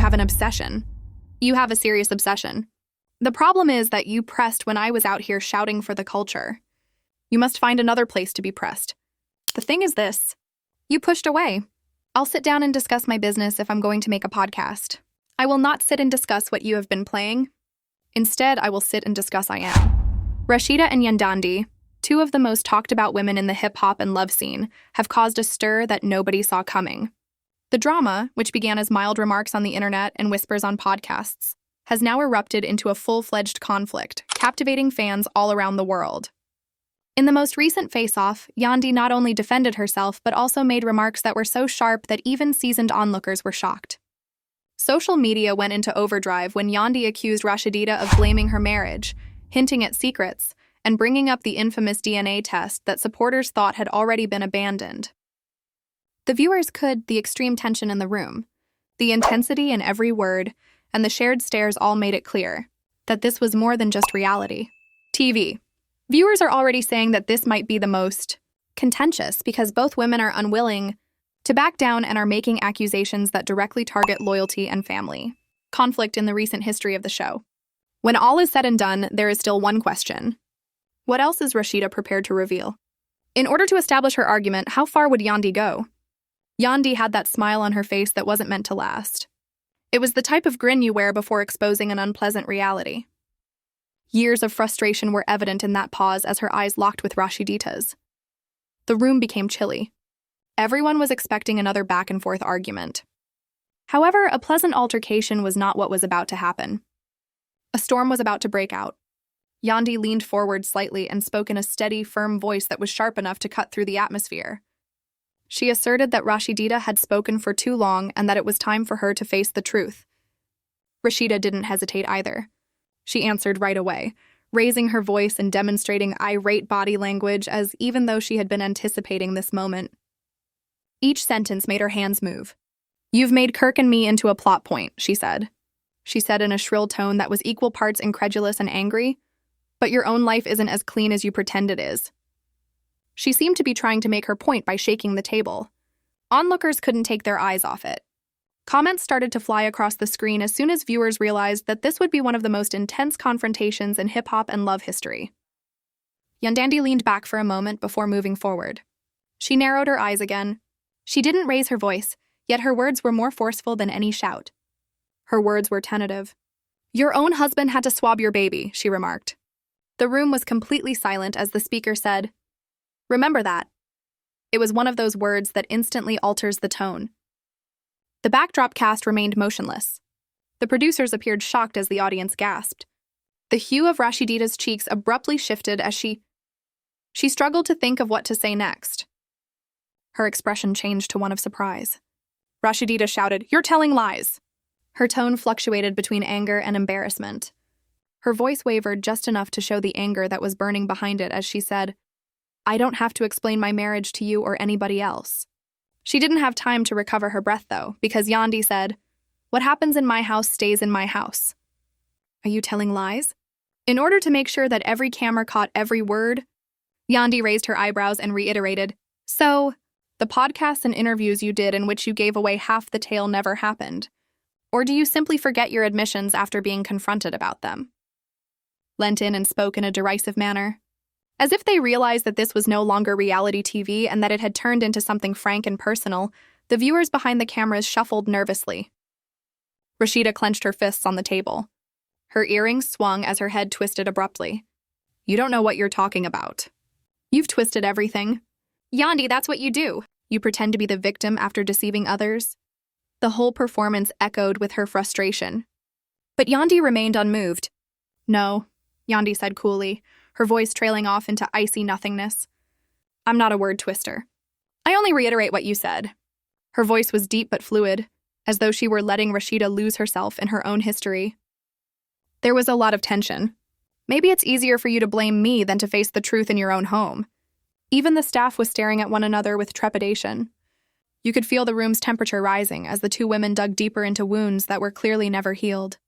have an obsession. You have a serious obsession. The problem is that you pressed when I was out here shouting for the culture. You must find another place to be pressed. The thing is this. You pushed away. I'll sit down and discuss my business if I'm going to make a podcast. I will not sit and discuss what you have been playing. Instead, I will sit and discuss I am. Rasheeda and Yandy, two of the most talked about women in the hip-hop and love scene, have caused a stir that nobody saw coming. The drama, which began as mild remarks on the internet and whispers on podcasts, has now erupted into a full-fledged conflict, captivating fans all around the world. In the most recent face-off, Yandy not only defended herself but also made remarks that were so sharp that even seasoned onlookers were shocked. Social media went into overdrive when Yandy accused Rasheeda of blaming her marriage, hinting at secrets, and bringing up the infamous DNA test that supporters thought had already been abandoned. The viewers could, the extreme tension in the room, the intensity in every word, and the shared stares all made it clear that this was more than just reality TV. Viewers are already saying that this might be the most contentious because both women are unwilling to back down and are making accusations that directly target loyalty and family conflict in the recent history of the show. When all is said and done, there is still one question. What else is Rasheeda prepared to reveal? In order to establish her argument, how far would Yandy go? Yandy had that smile on her face that wasn't meant to last. It was the type of grin you wear before exposing an unpleasant reality. Years of frustration were evident in that pause as her eyes locked with Rasheeda's. The room became chilly. Everyone was expecting another back-and-forth argument. However, a pleasant altercation was not what was about to happen. A storm was about to break out. Yandy leaned forward slightly and spoke in a steady, firm voice that was sharp enough to cut through the atmosphere. She asserted that Rasheeda had spoken for too long and that it was time for her to face the truth. Rasheeda didn't hesitate either. She answered right away, raising her voice and demonstrating irate body language as even though she had been anticipating this moment. Each sentence made her hands move. "You've made Kirk and me into a plot point," she said. She said in a shrill tone that was equal parts incredulous and angry, "but your own life isn't as clean as you pretend it is." She seemed to be trying to make her point by shaking the table. Onlookers couldn't take their eyes off it. Comments started to fly across the screen as soon as viewers realized that this would be one of the most intense confrontations in hip-hop and love history. Yandy leaned back for a moment before moving forward. She narrowed her eyes again. She didn't raise her voice, yet her words were more forceful than any shout. Her words were tentative. "Your own husband had to swab your baby," she remarked. The room was completely silent as the speaker said, "Remember that." It was one of those words that instantly alters the tone. The backdrop cast remained motionless. The producers appeared shocked as the audience gasped. The hue of Rasheeda's cheeks abruptly shifted as she struggled to think of what to say next. Her expression changed to one of surprise. Rasheeda shouted, "You're telling lies!" Her tone fluctuated between anger and embarrassment. Her voice wavered just enough to show the anger that was burning behind it as she said, "I don't have to explain my marriage to you or anybody else." She didn't have time to recover her breath, though, because Yandy said, "What happens in my house stays in my house." "Are you telling lies?" In order to make sure that every camera caught every word, Yandy raised her eyebrows and reiterated, "So, the podcasts and interviews you did in which you gave away half the tale never happened? Or do you simply forget your admissions after being confronted about them?" Leant in and spoke in a derisive manner. As if they realized that this was no longer reality TV and that it had turned into something frank and personal, the viewers behind the cameras shuffled nervously. Rasheeda clenched her fists on the table. Her earrings swung as her head twisted abruptly. "You don't know what you're talking about. You've twisted everything. Yandy, that's what you do. You pretend to be the victim after deceiving others." The whole performance echoed with her frustration. But Yandy remained unmoved. "No," Yandy said coolly, her voice trailing off into icy nothingness. "I'm not a word twister. I only reiterate what you said." Her voice was deep but fluid, as though she were letting Rasheeda lose herself in her own history. There was a lot of tension. Maybe it's easier for you to blame me than to face the truth in your own home. Even the staff was staring at one another with trepidation. You could feel the room's temperature rising as the two women dug deeper into wounds that were clearly never healed.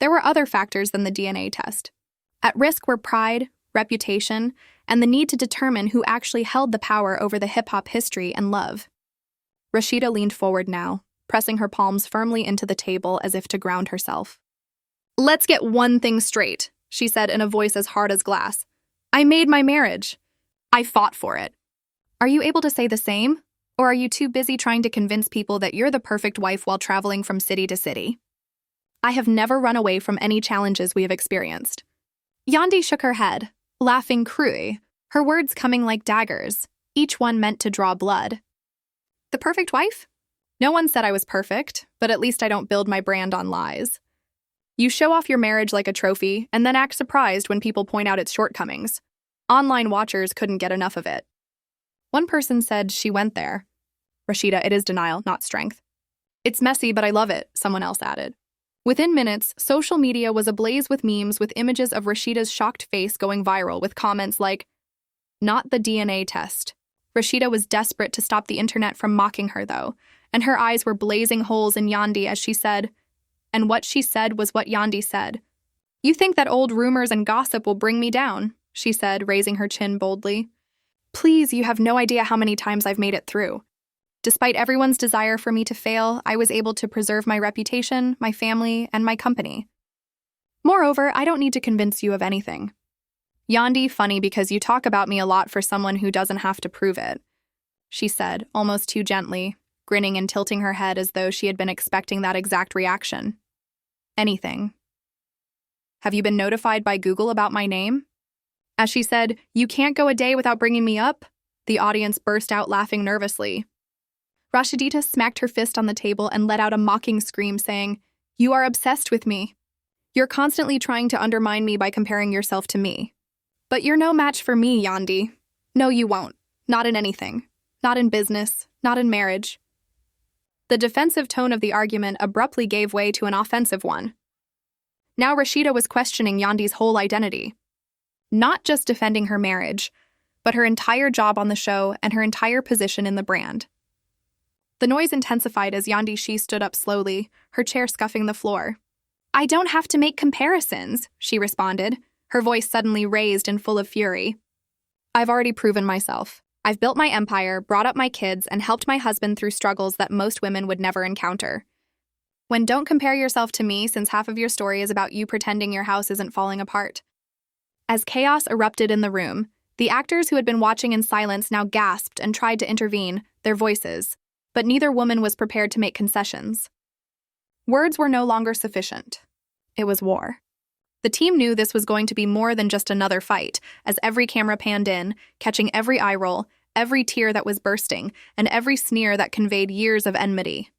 There were other factors than the DNA test. At risk were pride, reputation, and the need to determine who actually held the power over the hip-hop history and love. Rasheeda leaned forward now, pressing her palms firmly into the table as if to ground herself. "Let's get one thing straight," she said in a voice as hard as glass. "I made my marriage. I fought for it. Are you able to say the same? Or are you too busy trying to convince people that you're the perfect wife while traveling from city to city?" "I have never run away from any challenges we have experienced." Yandy shook her head, laughing cruelly, her words coming like daggers, each one meant to draw blood. "The perfect wife? No one said I was perfect, but at least I don't build my brand on lies. You show off your marriage like a trophy and then act surprised when people point out its shortcomings. Online watchers couldn't get enough of it." One person said she went there. "Rasheeda, it is denial, not strength." "It's messy, but I love it," someone else added. Within minutes, social media was ablaze with memes with images of Rasheeda's shocked face going viral with comments like, "Not the DNA test." Rasheeda was desperate to stop the internet from mocking her, though, and her eyes were blazing holes in Yandy as she said, and what she said was what Yandy said. "You think that old rumors and gossip will bring me down," she said, raising her chin boldly. "Please, you have no idea how many times I've made it through. Despite everyone's desire for me to fail, I was able to preserve my reputation, my family, and my company. Moreover, I don't need to convince you of anything." "Yandy, funny because you talk about me a lot for someone who doesn't have to prove it," she said, almost too gently, grinning and tilting her head as though she had been expecting that exact reaction. "Anything. Have you been notified by Google about my name?" As she said, "You can't go a day without bringing me up," the audience burst out laughing nervously. Rasheeda smacked her fist on the table and let out a mocking scream, saying, "You are obsessed with me. You're constantly trying to undermine me by comparing yourself to me. But you're no match for me, Yandy. No, you won't. Not in anything. Not in business. Not in marriage." The defensive tone of the argument abruptly gave way to an offensive one. Now Rasheeda was questioning Yandy's whole identity. Not just defending her marriage, but her entire job on the show and her entire position in the brand. The noise intensified as Yandy Shi stood up slowly, her chair scuffing the floor. "I don't have to make comparisons," she responded, her voice suddenly raised and full of fury. "I've already proven myself. I've built my empire, brought up my kids, and helped my husband through struggles that most women would never encounter. When don't compare yourself to me, since half of your story is about you pretending your house isn't falling apart." As chaos erupted in the room, the actors who had been watching in silence now gasped and tried to intervene, their voices, but neither woman was prepared to make concessions. Words were no longer sufficient. It was war. The team knew this was going to be more than just another fight, as every camera panned in, catching every eye roll, every tear that was bursting, and every sneer that conveyed years of enmity.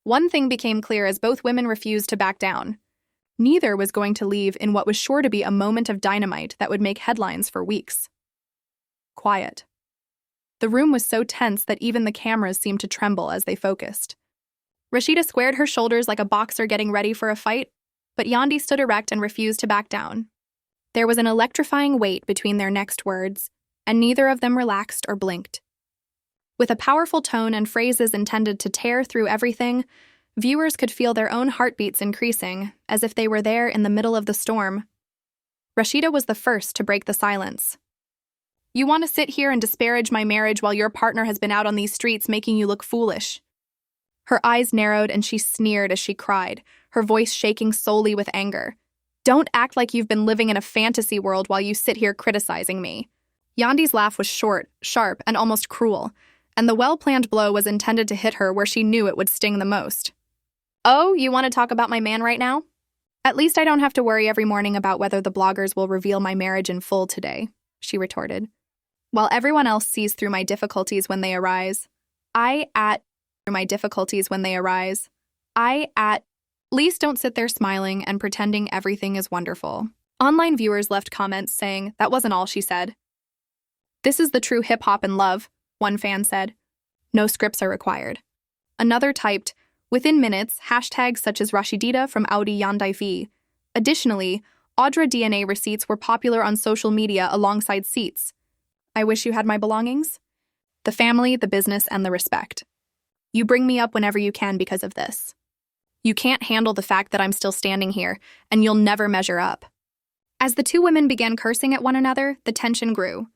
One thing became clear as both women refused to back down. Neither was going to leave in what was sure to be a moment of dynamite that would make headlines for weeks. Quiet. The room was so tense that even the cameras seemed to tremble as they focused. Rasheeda squared her shoulders like a boxer getting ready for a fight, but Yandy stood erect and refused to back down. There was an electrifying weight between their next words, and neither of them relaxed or blinked. With a powerful tone and phrases intended to tear through everything, viewers could feel their own heartbeats increasing, as if they were there in the middle of the storm. Rasheeda was the first to break the silence. "You want to sit here and disparage my marriage while your partner has been out on these streets making you look foolish." Her eyes narrowed and she sneered as she cried, her voice shaking solely with anger. "Don't act like you've been living in a fantasy world while you sit here criticizing me." Yandy's laugh was short, sharp, and almost cruel, and the well-planned blow was intended to hit her where she knew it would sting the most. "Oh, you want to talk about my man right now? At least I don't have to worry every morning about whether the bloggers will reveal my marriage in full today," she retorted. "While everyone else sees through my difficulties when they arise, Please don't sit there smiling and pretending everything is wonderful." Online viewers left comments saying that wasn't all she said. "This is the true hip-hop and love," one fan said. "No scripts are required." Another typed, "Within minutes, hashtags such as Rasheeda from Audi Yandy V." Additionally, Audra DNA receipts were popular on social media alongside seats. "I wish you had my belongings. The family, the business, and the respect. You bring me up whenever you can because of this. You can't handle the fact that I'm still standing here, and you'll never measure up." As the two women began cursing at one another, the tension grew.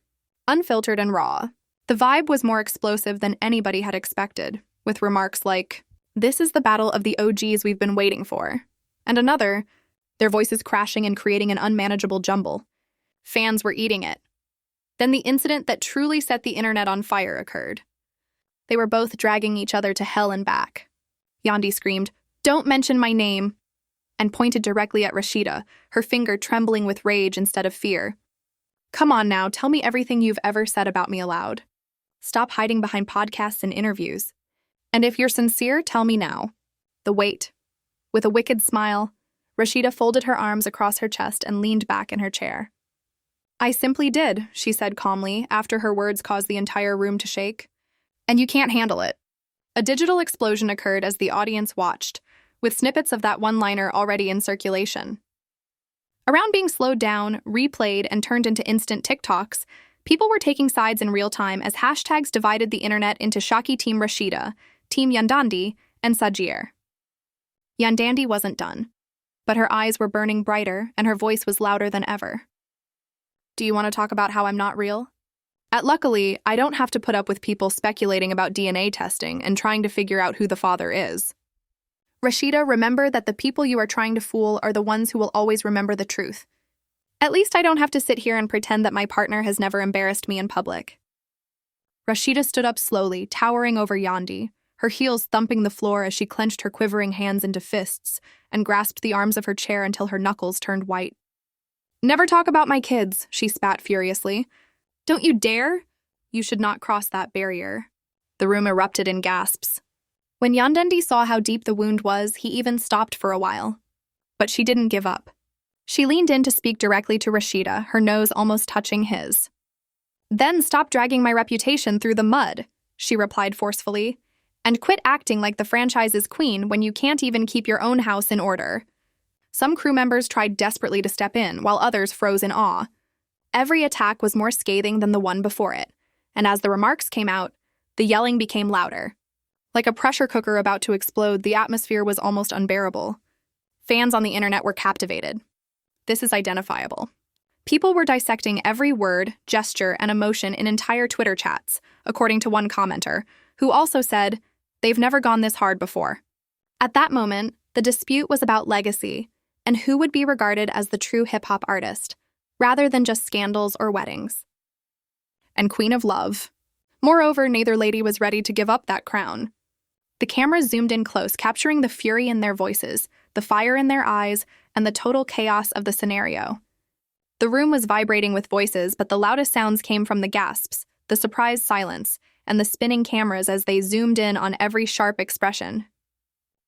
Unfiltered and raw, the vibe was more explosive than anybody had expected, with remarks like, This is the battle of the OGs we've been waiting for. And another, their voices crashing and creating an unmanageable jumble. Fans were eating it. Then the incident that truly set the internet on fire occurred. They were both dragging each other to hell and back. Yandy screamed, "Don't mention my name," and pointed directly at Rasheeda, her finger trembling with rage instead of fear. "Come on now, tell me everything you've ever said about me aloud. Stop hiding behind podcasts and interviews. And if you're sincere, tell me now." The wait. With a wicked smile, Rasheeda folded her arms across her chest and leaned back in her chair. "I simply did," she said calmly, after her words caused the entire room to shake. "And you can't handle it." A digital explosion occurred as the audience watched, with snippets of that one-liner already in circulation. Around being slowed down, replayed, and turned into instant TikToks, people were taking sides in real time as hashtags divided the internet into Shaki Team Rasheeda, Team Yandy, and Sajir. Yandy wasn't done, but her eyes were burning brighter and her voice was louder than ever. "Do you want to talk about how I'm not real? Luckily, I don't have to put up with people speculating about DNA testing and trying to figure out who the father is. Rasheeda, remember that the people you are trying to fool are the ones who will always remember the truth. At least I don't have to sit here and pretend that my partner has never embarrassed me in public." Rasheeda stood up slowly, towering over Yandy, her heels thumping the floor as she clenched her quivering hands into fists and grasped the arms of her chair until her knuckles turned white. "Never talk about my kids," she spat furiously. "Don't you dare? You should not cross that barrier." The room erupted in gasps. When Yandy saw how deep the wound was, he even stopped for a while. But she didn't give up. She leaned in to speak directly to Rasheeda, her nose almost touching his. "Then stop dragging my reputation through the mud," she replied forcefully, "and quit acting like the franchise's queen when you can't even keep your own house in order." Some crew members tried desperately to step in, while others froze in awe. Every attack was more scathing than the one before it, and as the remarks came out, the yelling became louder. Like a pressure cooker about to explode, the atmosphere was almost unbearable. Fans on the internet were captivated. This is identifiable. People were dissecting every word, gesture, and emotion in entire Twitter chats, according to one commenter, who also said, "They've never gone this hard before." At that moment, the dispute was about legacy and who would be regarded as the true hip-hop artist, rather than just scandals or weddings. And Queen of Love. Moreover, neither lady was ready to give up that crown. The cameras zoomed in close, capturing the fury in their voices, the fire in their eyes, and the total chaos of the scenario. The room was vibrating with voices, but the loudest sounds came from the gasps, the surprised silence, and the spinning cameras as they zoomed in on every sharp expression.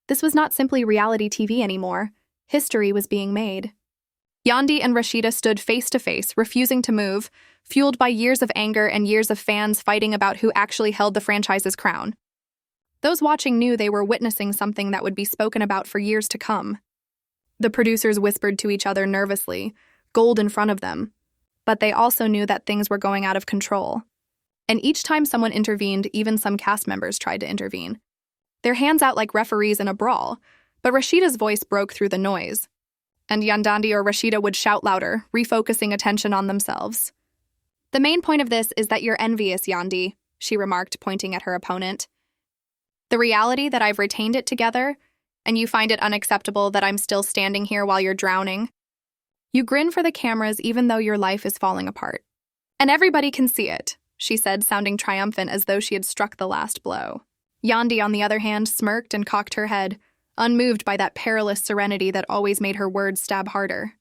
This was not simply reality TV anymore. History was being made. Yandy and Rasheeda stood face to face, refusing to move, fueled by years of anger and years of fans fighting about who actually held the franchise's crown. Those watching knew they were witnessing something that would be spoken about for years to come. The producers whispered to each other nervously, gold in front of them, but they also knew that things were going out of control. And each time someone intervened, even some cast members tried to intervene. Their hands out like referees in a brawl, but Rasheeda's voice broke through the noise. And Yandy or Rasheeda would shout louder, refocusing attention on themselves. "The main point of this is that you're envious, Yandy," she remarked, pointing at her opponent. "The reality that I've retained it together, and you find it unacceptable that I'm still standing here while you're drowning. You grin for the cameras even though your life is falling apart. And everybody can see it," she said, sounding triumphant as though she had struck the last blow. Yandy, on the other hand, smirked and cocked her head, unmoved by that perilous serenity that always made her words stab harder.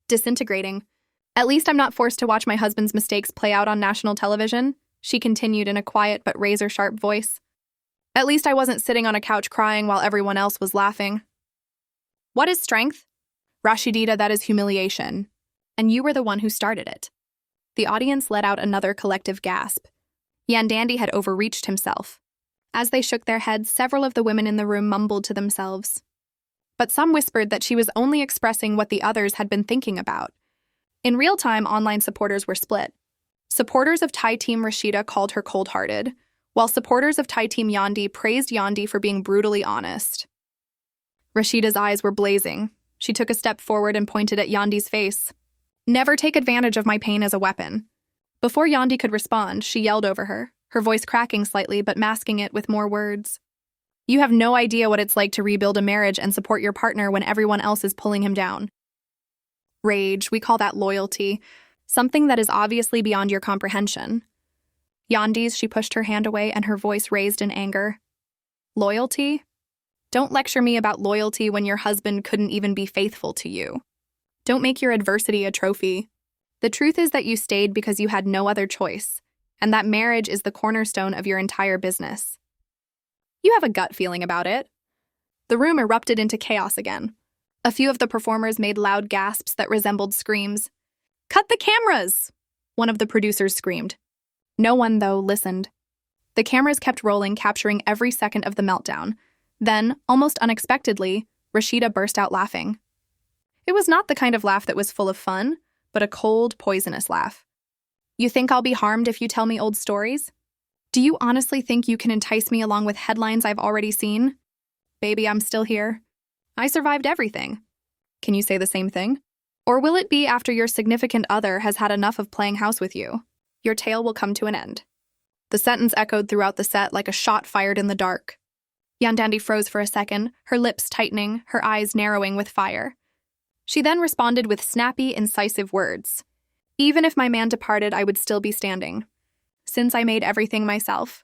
"Disintegrating. At least I'm not forced to watch my husband's mistakes play out on national television," she continued in a quiet but razor-sharp voice. "At least I wasn't sitting on a couch crying while everyone else was laughing." "What is strength?" "Rasheeda, that is humiliation. And you were the one who started it." The audience let out another collective gasp. Yandy had overreached himself. As they shook their heads, several of the women in the room mumbled to themselves. But some whispered that she was only expressing what the others had been thinking about. In real time, online supporters were split. Supporters of Thai Team Rasheeda called her cold-hearted, while supporters of Thai Team Yandy praised Yandy for being brutally honest. Rasheeda's eyes were blazing. She took a step forward and pointed at Yandy's face. "Never take advantage of my pain as a weapon." Before Yandy could respond, she yelled over her voice cracking slightly but masking it with more words. You have no idea what it's like to rebuild a marriage and support your partner when everyone else is pulling him down. Rage, we call that loyalty, something that is obviously beyond your comprehension. Yandy's, she pushed her hand away and her voice raised in anger. Loyalty? Don't lecture me about loyalty when your husband couldn't even be faithful to you. Don't make your adversity a trophy. The truth is that you stayed because you had no other choice, and that marriage is the cornerstone of your entire business. You have a gut feeling about it. The room erupted into chaos again. A few of the performers made loud gasps that resembled screams. "Cut the cameras!" one of the producers screamed. No one, though, listened. The cameras kept rolling, capturing every second of the meltdown. Then, almost unexpectedly, Rasheeda burst out laughing. It was not the kind of laugh that was full of fun, but a cold, poisonous laugh. "You think I'll be harmed if you tell me old stories? Do you honestly think you can entice me along with headlines I've already seen? Baby, I'm still here. I survived everything. Can you say the same thing? Or will it be after your significant other has had enough of playing house with you? Your tale will come to an end." The sentence echoed throughout the set like a shot fired in the dark. Yandy froze for a second, her lips tightening, her eyes narrowing with fire. She then responded with snappy, incisive words. "Even if my man departed, I would still be standing. Since I made everything myself.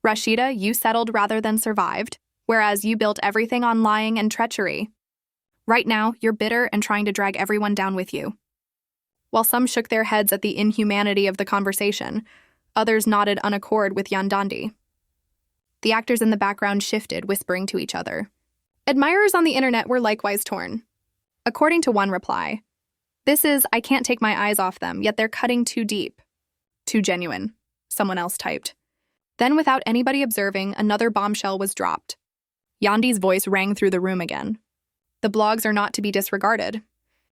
Rasheeda, you settled rather than survived, whereas you built everything on lying and treachery. Right now, you're bitter and trying to drag everyone down with you." While some shook their heads at the inhumanity of the conversation, others nodded unaccord with Yandy. The actors in the background shifted, whispering to each other. Admirers on the internet were likewise torn. According to one reply, "This is, I can't take my eyes off them, yet they're cutting too deep. Too genuine," someone else typed. Then, without anybody observing, another bombshell was dropped. Yandy's voice rang through the room again. "The blogs are not to be disregarded.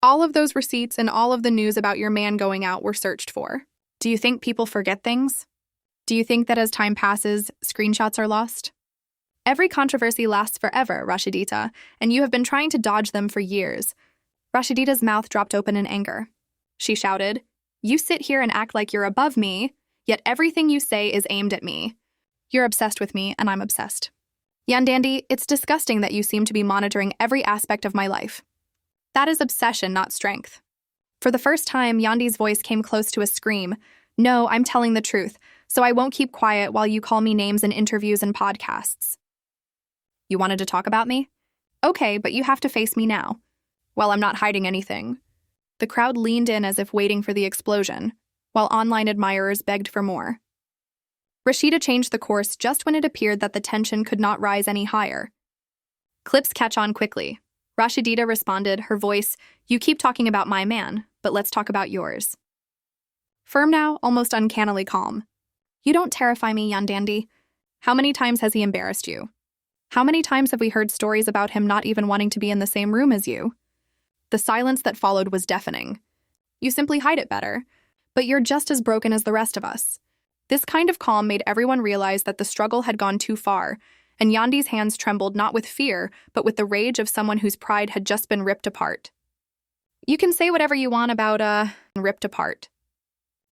All of those receipts and all of the news about your man going out were searched for. Do you think people forget things? Do you think that as time passes, screenshots are lost? Every controversy lasts forever, Rasheeda, and you have been trying to dodge them for years." Rasheeda's mouth dropped open in anger. She shouted, "You sit here and act like you're above me, yet everything you say is aimed at me. You're obsessed with me, and I'm obsessed. Yandy, it's disgusting that you seem to be monitoring every aspect of my life. That is obsession, not strength." For the first time, Yandy's voice came close to a scream. "No, I'm telling the truth, so I won't keep quiet while you call me names in interviews and podcasts." "You wanted to talk about me? Okay, but you have to face me now." "Well, I'm not hiding anything." The crowd leaned in as if waiting for the explosion, while online admirers begged for more. Rasheeda changed the course just when it appeared that the tension could not rise any higher. Clips catch on quickly. Rasheeda responded, her voice, "You keep talking about my man, but let's talk about yours." Firm now, almost uncannily calm. "You don't terrify me, Yandy. How many times has he embarrassed you? How many times have we heard stories about him not even wanting to be in the same room as you?" The silence that followed was deafening. "You simply hide it better, but you're just as broken as the rest of us." This kind of calm made everyone realize that the struggle had gone too far, and Yandy's hands trembled not with fear, but with the rage of someone whose pride had just been ripped apart. "You can say whatever you want about, ripped apart.